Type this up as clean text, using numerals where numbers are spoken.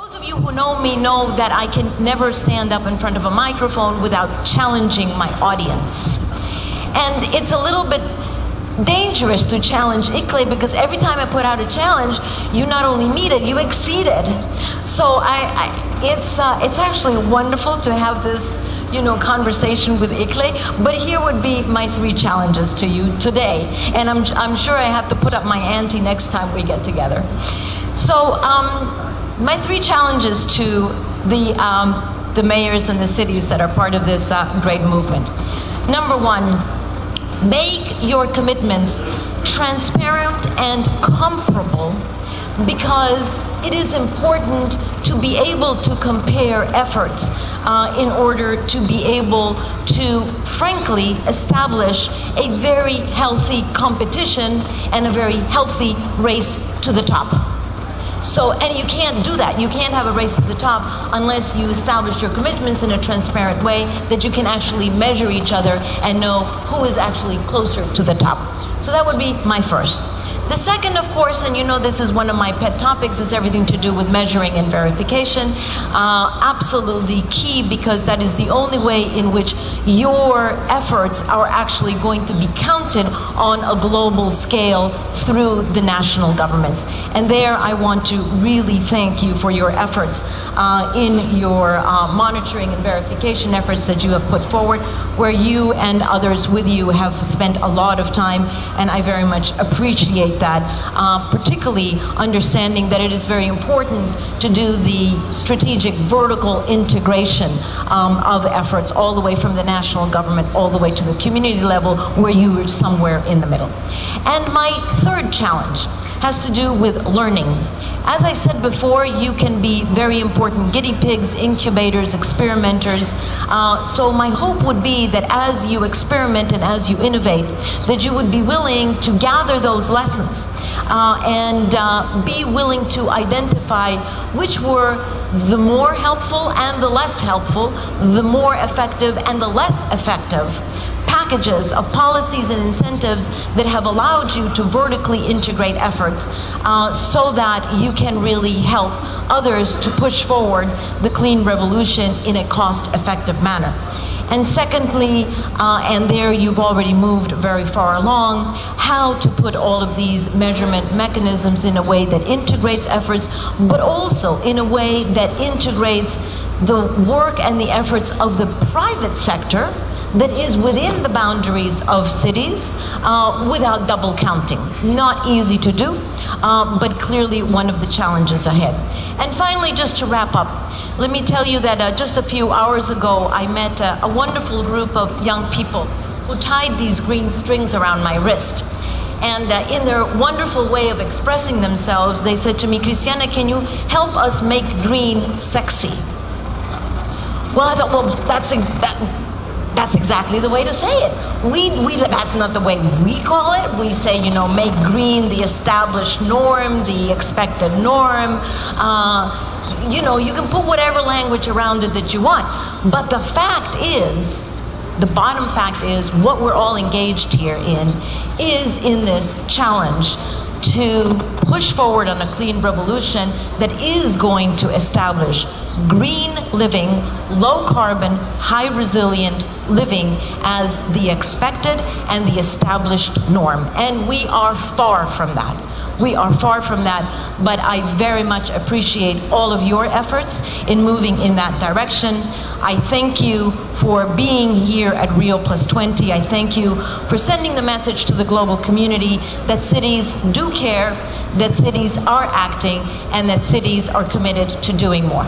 Those of you who know me know that I can never stand up in front of a microphone without challenging my audience. And it's a little bit dangerous to challenge ICLEI, because every time I put out a challenge, you not only meet it, you exceed it. So it's actually wonderful to have this, conversation with ICLEI. But here would be my 3 challenges to you today, and I'm sure I have to put up my ante next time we get together. So my 3 challenges to the mayors and the cities that are part of this great movement. Number 1. Make your commitments transparent and comparable, because it is important to be able to compare efforts in order to be able to, frankly, establish a very healthy competition and a very healthy race to the top. So, and you can't do that. You can't have a race to the top unless you establish your commitments in a transparent way that you can actually measure each other and know who is actually closer to the top. So that would be my first. The second, of course, and this is one of my pet topics, is everything to do with measuring and verification. Absolutely key, because that is the only way in which your efforts are actually going to be counted on a global scale through the national governments. And there I want to really thank you for your efforts in your monitoring and verification efforts that you have put forward, where you and others with you have spent a lot of time, and I very much appreciate that, particularly understanding that it is very important to do the strategic vertical integration of efforts all the way from the national government all the way to the community level, where you are somewhere in the middle. And my third challenge has to do with learning. As I said before, you can be very important guinea pigs, incubators, experimenters. So my hope would be that as you experiment and as you innovate, that you would be willing to gather those lessons and be willing to identify which were the more helpful and the less helpful, the more effective and the less effective packages of policies and incentives that have allowed you to vertically integrate efforts so that you can really help others to push forward the clean revolution in a cost-effective manner. And secondly, and there you've already moved very far along, how to put all of these measurement mechanisms in a way that integrates efforts, but also in a way that integrates the work and the efforts of the private sector that is within the boundaries of cities without double counting. Not easy to do, but clearly one of the challenges ahead. And finally, just to wrap up, let me tell you that just a few hours ago I met a wonderful group of young people who tied these green strings around my wrist. And in their wonderful way of expressing themselves, they said to me, "Christiana, can you help us make green sexy?" Well, I thought, well, that's exactly the way to say it. That's not the way we call it. We say, make green the established norm, the expected norm. You can put whatever language around it that you want. But the fact is, the bottom fact is, what we're all engaged here in is in this challenge to push forward on a clean revolution that is going to establish green living, low carbon, high resilient living as the expected and the established norm. And we are far from that. We are far from that, but I very much appreciate all of your efforts in moving in that direction. I thank you for being here at Rio+20. I thank you for sending the message to the global community that cities do care, that cities are acting, and that cities are committed to doing more.